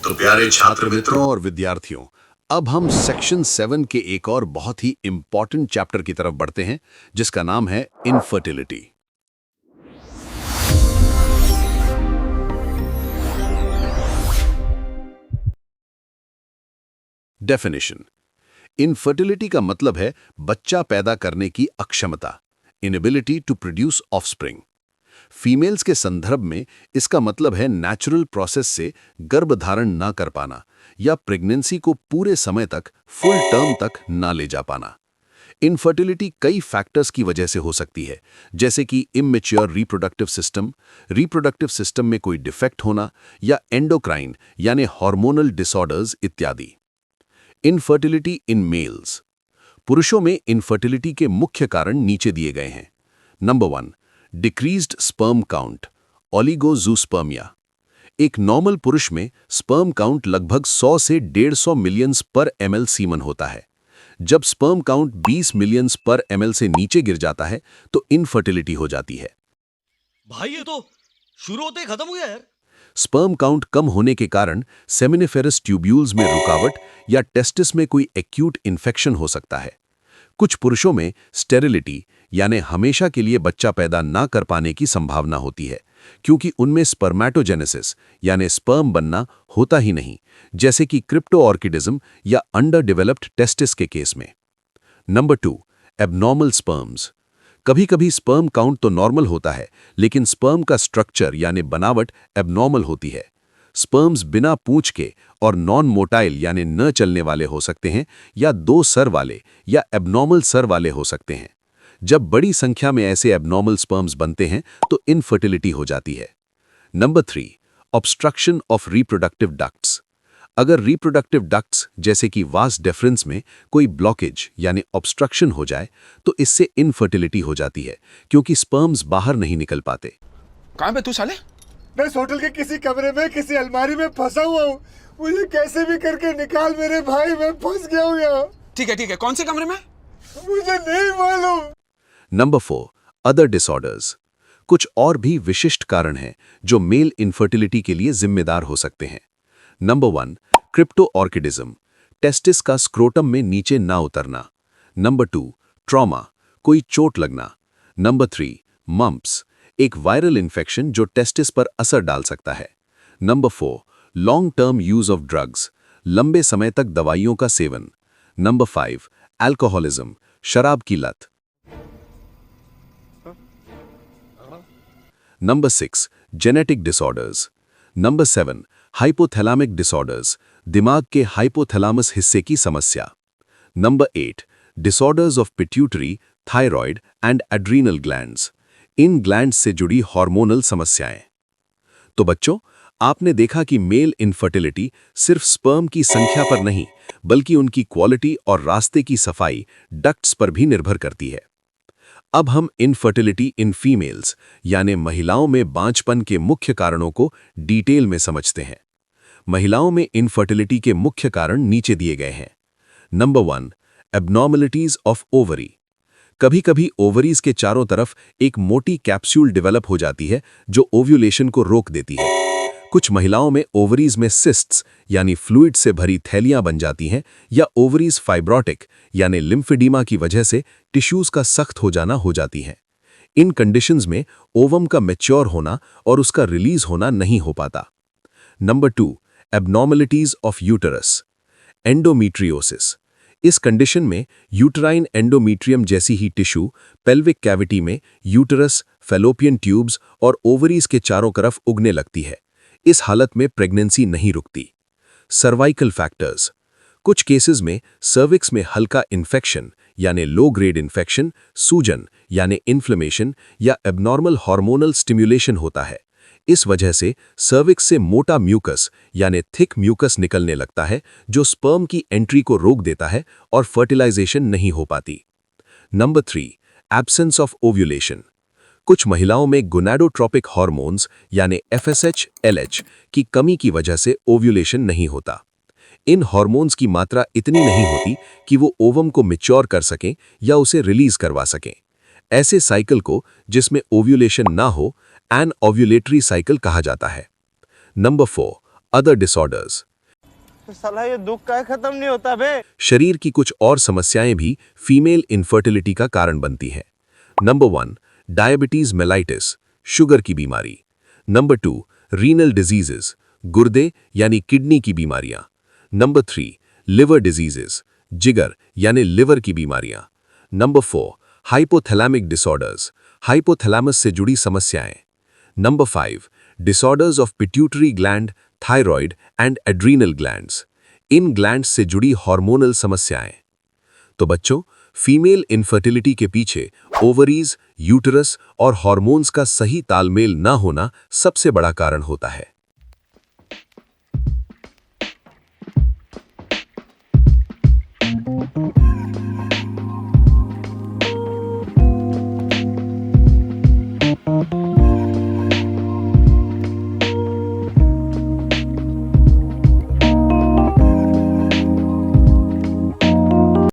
तो प्यारे छात्र मित्रों और विद्यार्थियों, अब हम सेक्शन 7 के एक और बहुत ही इंपॉर्टेंट चैप्टर की तरफ बढ़ते हैं, जिसका नाम है इनफर्टिलिटी। डेफिनेशन। इनफर्टिलिटी का मतलब है बच्चा पैदा करने की अक्षमता, inability to produce offspring. Females के संदर्भ में इसका मतलब है नेचुरल प्रोसेस से गर्भधारण ना कर पाना या प्रेगनेंसी को पूरे समय तक, फुल टर्म तक ना ले जा पाना। इनफर्टिलिटी कई फैक्टर्स की वजह से हो सकती है, जैसे कि इमैच्योर रिप्रोडक्टिव सिस्टम में कोई डिफेक्ट होना या एंडोक्राइन यानी हार्मोनल डिसऑर्डर्स इत्यादि। Infertility in males. पुरुषों में इनफर्टिलिटी के मुख्य कारण नीचे दिए गए हैं। Number 1, decreased sperm count, oligozoospermia. एक नॉर्मल पुरुष में स्पर्म काउंट लगभग 100 से 150 मिलियंस पर ml सीमन होता है। जब स्पर्म काउंट 20 मिलियंस पर ml से नीचे गिर जाता है तो इनफर्टिलिटी हो जाती है। भाई ये तो शुरू होते ही खत्म हो गया यार। स्पर्म काउंट कम होने के कारण सेमिनिफेरस ट्यूब्यूल्स में रुकावट या टेस्टिस में कोई एक्यूट इन्फेक्शन हो सकता है। कुछ पुरुषों में स्टेरिलिटी यानी हमेशा के लिए बच्चा पैदा ना कर पाने की संभावना होती है, क्योंकि उनमें स्पर्मेटोजेनेसिस यानी स्पर्म बनना होता ही नहीं, जैसे कि क्रिप्टोऑर्किडिज्म या अंडर डेवलप्ड टेस्टिस के केस में। Number 2, abnormal sperms. कभी कभी स्पर्म काउंट तो नॉर्मल होता है, लेकिन स्पर्म का स्ट्रक्चर यानी बनावट एबनॉर्मल होती है। स्पर्म्स बिना पूंछ के और नॉन मोटाइल यानी न चलने वाले हो सकते हैं, या 2 सर वाले या एबनॉर्मल सर वाले हो सकते हैं। जब बड़ी संख्या में ऐसे एबनॉर्मल स्पर्म्स बनते हैं तो इनफर्टिलिटी हो जाती है। Number 3, obstruction of reproductive ducts. अगर रिप्रोडक्टिव डक्ट्स जैसे कि वास डेफरेंस में कोई ब्लॉकेज यानी ऑब्स्ट्रक्शन हो जाए तो इससे इनफर्टिलिटी हो जाती है, क्योंकि स्पर्म्स बाहर नहीं निकल पाते। कहाँ पे तू साले? मैं इस होटल के किसी कमरे में किसी अलमारी में फंसा हुआ हूँ। मुझे कैसे भी करके निकाल मेरे भाई, मैं फंस गया हूँ यहाँ। ठीक है, कौन से कमरे में? मुझे नहीं मालूम। Number 4, other disorders. कुछ और भी विशिष्ट कारण हैं जो मेल इनफर्टिलिटी के लिए जिम्मेदार हो सकते हैं। नंबर 1, क्रिप्टोऑर्किडिज्म, टेस्टिस का स्क्रोटम में नीचे ना उतरना। नंबर 2, ट्रॉमा, कोई चोट लगना। नंबर 3, मम्प्स, एक वायरल इन्फेक्शन जो टेस्टिस पर असर डाल सकता है। Number 4, long term use of drugs, लंबे समय तक दवाइयों का सेवन। नंबर 5, अल्कोहलिज्म, शराब की लत। Number 6, genetic disorders. Number 7, hypothalamic disorders, दिमाग के हाइपोथैलेमस हिस्से की समस्या। Number 8, disorders of pituitary, thyroid and adrenal glands, in glands से जुड़ी हार्मोनल समस्याएं। तो बच्चों, आपने देखा कि मेल इनफर्टिलिटी सिर्फ स्पर्म की संख्या पर नहीं, बल्कि उनकी क्वालिटी और रास्ते की सफाई, डक्ट्स पर भी निर्भर करती है। अब हम इनफर्टिलिटी इन फीमेल्स यानी महिलाओं में बांझपन के मुख्य कारणों को डिटेल में समझते हैं। महिलाओं में इनफर्टिलिटी के मुख्य कारण नीचे दिए गए हैं। Number 1, abnormalities of ovary. कभी कभी ओवरीज के चारों तरफ एक मोटी कैप्सूल डेवलप हो जाती है जो ओव्यूलेशन को रोक देती है। कुछ महिलाओं में ओवरीज में सिस्ट्स यानी फ्लूइड से भरी थैलियां बन जाती हैं, या ओवरीज फाइब्रोटिक यानी लिम्फेडीमा की वजह से टिश्यूज का सख्त हो जाना हो जाती हैं। इन कंडीशंस में ओवम का मैच्योर होना और उसका रिलीज होना नहीं हो पाता। Number 2, abnormalities of uterus, endometriosis. इस कंडीशन में यूटराइन एंडोमीट्रियम जैसी ही टिश्यू पेल्विक कैविटी में यूटरस, फैलोपियन ट्यूब्स और ओवरीज के चारों तरफ उगने लगती है। इस हालत में प्रेगनेंसी नहीं रुकती। Cervical factors. कुछ केसेस में सर्विक्स में हल्का इन्फेक्शन यानी लो ग्रेड इन्फेक्शन, सूजन यानी इन्फ्लेमेशन या एबनॉर्मल हार्मोनल स्टिम्युलेशन होता है। इस वजह से सर्विक्स से मोटा म्यूकस यानी थिक म्यूकस निकलने लगता है, जो स्पर्म की एंट्री को रोक देता है और फर्टिलाइजेशन नहीं हो पाती। Number 3, absence of ovulation. कुछ महिलाओं में गोनाडोट्रोपिक हार्मोन्स यानी FSH, LH की कमी की वजह से ओव्यूलेशन नहीं होता। इन हार्मोन्स की मात्रा इतनी नहीं होती कि वो ओवम को मैच्योर कर सकें या उसे रिलीज करवा सकें। ऐसे साइकिल को, जिसमें ओव्यूलेशन ना हो, एन ओव्यूलेटरी साइकिल कहा जाता है। Number 4, other disorders. साला ये दुख का खत्म नहीं होता बे। शरीर की कुछ और समस्याएं भी फीमेल इनफर्टिलिटी का कारण बनती हैं। नंबर 1, डायबिटीज मेलाइटिस, शुगर की बीमारी। नंबर 2, रीनल डिजीजेस, गुर्दे यानी किडनी की बीमारियां। नंबर 3, लिवर डिजीजेस, जिगर यानी लिवर की बीमारियां। नंबर 4, हाइपोथैलेमिक डिसऑर्डर्स, हाइपोथैलेमस से जुड़ी समस्याएं। Number 5, disorders of pituitary gland, thyroid and adrenal glands, in glands से जुड़ी हार्मोनल समस्याएं। तो बच्चों, फीमेल इनफर्टिलिटी के पीछे ओवरीज, यूटरस और हार्मोन्स का सही तालमेल न होना सबसे बड़ा कारण होता है।